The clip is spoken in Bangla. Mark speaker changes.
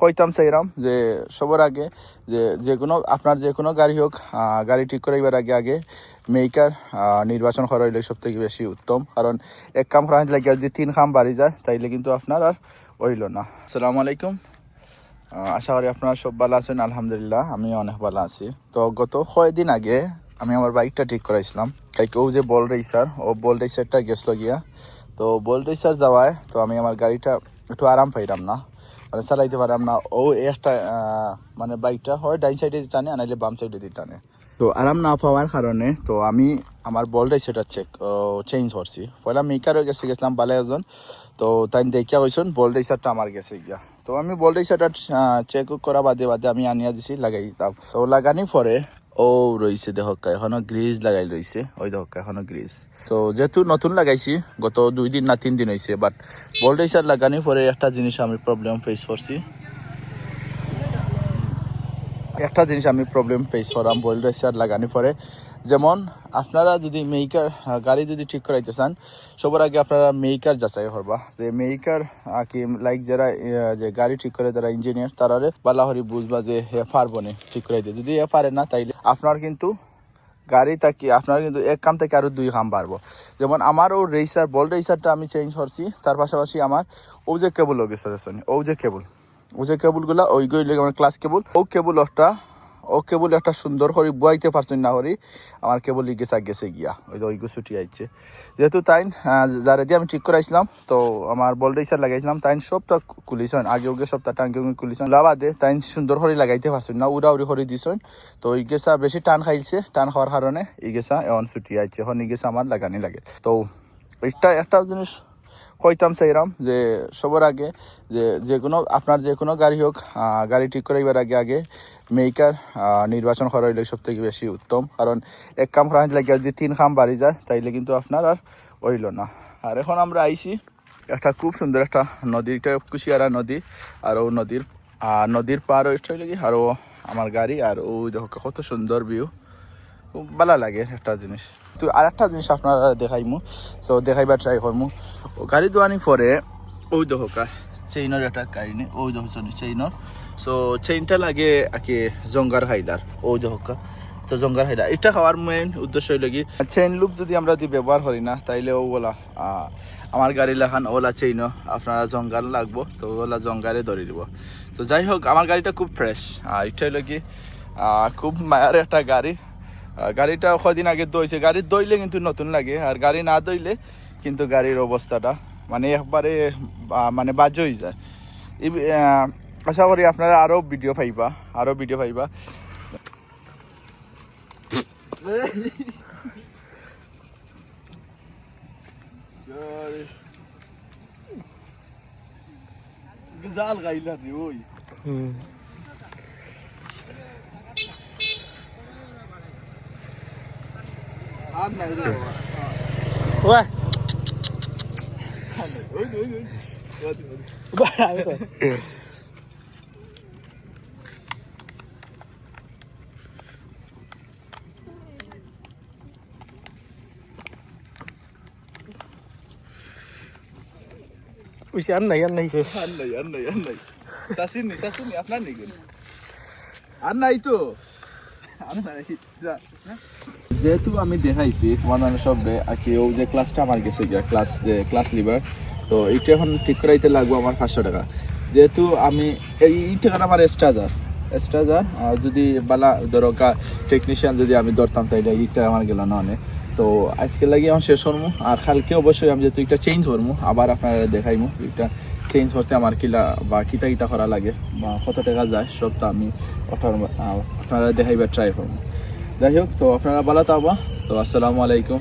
Speaker 1: কইতাম চাইরাম যে সবার আগে যে কোনো আপনার যে কোনো গাড়ি হোক, গাড়ি ঠিক করাইবার আগে আগে মেকার নির্বাচন করা হইলে সব থেকে বেশি উত্তম। কারণ এক কাম করা লাগে যদি 3 কাম বাড়ি যায় তাইলে কিন্তু আপনার আর হইল না। আসসালামু আলাইকুম, আশা করি আপনারা সব ভালো আছেন। আলহামদুলিল্লাহ আমি অনেক ভালো আছি। তো গত কয়েকদিন আগে আমি আমার বাইকটা ঠিক করাইছিলাম। ও যে বল রেসারটা গেছিল গিয়া, তো বল রেসার যাওয়ায় তো আমি আমার গাড়িটা একটু আরাম পাইলাম না, মানে চালাইতে পারলাম না। ও একটা মানে বাইকটা হয় ডাইন সাইডে টানে, নাইলে বাম সাইডে দিয়ে টানে। তো আরাম না পাওয়ার কারণে তো আমি আমার বল রেসারটা চেঞ্জ করছি। পয়লা মেকারের কাছে গেছিলাম ভালো একজন, তো তাই দেখিয়া হয়েছেন বল রেসারটা আমার গেছে গিয়া। তো আমি বল রেসারটা চেক করা বাদে আমি আনিয়া দিছি, লাগাই দিতাম। তো লাগানি পরে ও রয়েছে দেখকা এখনো গ্রিজ লাগাই রয়েছে, ওই দেখকা এখনো গ্রিজ। তো যেহেতু নতুন লাগাইছি, গত 2 দিন না 3 দিন হয়েছে, বাট বল রেসার লাগানি পরে একটা জিনিস আমি প্রবলেম ফেস করছি। করলাম বল রেসার লাগানি পরে, যেমন আপনারা যদি মেকার গাড়ি যদি ঠিক করাইতে চান, সবার আগে আপনারা মেকার যাচাই করবা যে মেকার কি লাইক যারা যে গাড়ি ঠিক করে যারা ইঞ্জিনিয়ার তারারে বালাহরি বুঝবা যে হে পারবো না ঠিক করাইতে। যদি এ পারে না তাইলে আপনার কিন্তু গাড়ি থাকি আপনার কিন্তু এক কাম থেকে আরো 2 কাম পারবো। যেমন আমার ও বল রেসারটা আমি চেঞ্জ করছি, তার পাশাপাশি আমার ও যে কেবল ও যে কেবলগুলা ওইগুলো আমার ক্লাস কেবল, ও কেবল একটা সুন্দর করে বুয়াইতে পারছেন না করি আমার কেবল গেছে গিয়া ওইগু ছুটি আইছে। যেহেতু তাই যারা দিয়ে আমি ঠিক করাইছিলাম, তো আমার বল রেসার লাগাইছিলাম, তাই সবটা খুলিছেন আগে সপ্তাহটা আগে খুলিছেন লাবাদে তাই সুন্দর করে লাগাইতে পারছেন না, উড়াউড়ি করে দিছেন। তো ওই গেছা বেশি টান খাইছে, টান খাওয়ার কারণে এই গেছা এখন ছুটি আইছে, এখন এই গেছা আমার লাগানি লাগে। তো একটা জিনিস কইতাম চাইরাম যে সবার আগে যে কোনো আপনার যে কোনো গাড়ি হোক, গাড়ি ঠিক করাইবার আগে আগে মেকার নির্বাচন করা হইলে সব থেকে বেশি উত্তম। কারণ এক কাম করা লাগে যদি 3 কাম বাড়ি যায় তাইলে কিন্তু আপনার আর হইল না। আর এখন আমরা আইছি একটা খুব সুন্দর একটা নদী, একটা কুশিয়ারা নদী, আর ও নদীর পার ওইটা হইলে কি আরও আমার গাড়ি, আর ও দেখো কত সুন্দর ভিউ, খুব ভালো লাগে একটা জিনিস। তো আর একটা জিনিস আপনারা দেখাইমু, তো দেখাইবার ট্রাই করমু। গাড়ি দোয়ানি পরে ওই দেখা চেইনের একটা কাহিনী, ওই দেখছেন চেইনের। সো চেইনটা লাগে আগে জঙ্গার হাইলার, ওই দেখা তো জঙ্গার হাইলার এটা খাওয়ার মেইন উদ্দেশ্য হইল কি চেইন লুপ যদি আমরা ব্যবহার করি না তাইলে ওগুলা আমার গাড়ি লাখান ওলা চেইনও আপনারা জঙ্গার লাগবো, তো ওলা জঙ্গারে ধরে দিব। তো যাই হোক আমার গাড়িটা খুব ফ্রেশ, এটা হইল কি খুব মায়ার একটা গাড়ি। গাড়িটা কদিন আগে দইছে, গাড়ি দইলে কিন্তু নতুন লাগে, আর গাড়ি না দইলে কিন্তু গাড়ির অবস্থাটা মানে একবারে মানে বাজে হয়ে যায়। আশা করি আপনারা আরও ভিডিও পাইবা। জাল গাইলা রে ওই আর নাই রে ওই
Speaker 2: আর নাই
Speaker 1: সাসিনি আপনার নেই আর নাই তো যেহেতু আমি দেখাইছি বানানো সব ও যে ক্লাসটা আমার গেছে গিয়া ক্লাস লিভার, তো এইটা এখন ঠিক করাইতে লাগবো আমার 500 টাকা। যেহেতু আমি এই টাকাটা আমার এক্সট্রা আর যদি বালা ধরো টেকনিশিয়ান যদি আমি ধরতাম তাইলে এইটা আমার গেল না অনেক। তো আজকে লাগে আমার শেষ করবো, আর কালকে অবশ্যই আমি যেহেতু একটা চেঞ্জ করবো আবার আপনারা দেখাইমু এটা চেঞ্জ করতে আমার কিতা করা লাগে বা কত টাকা যায় সবটা আমি আপনারা দেখাইবার ট্রাই করবো। যাই হোক, তো আপনারা ভালো থাকবা। তো আসসালামু আলাইকুম।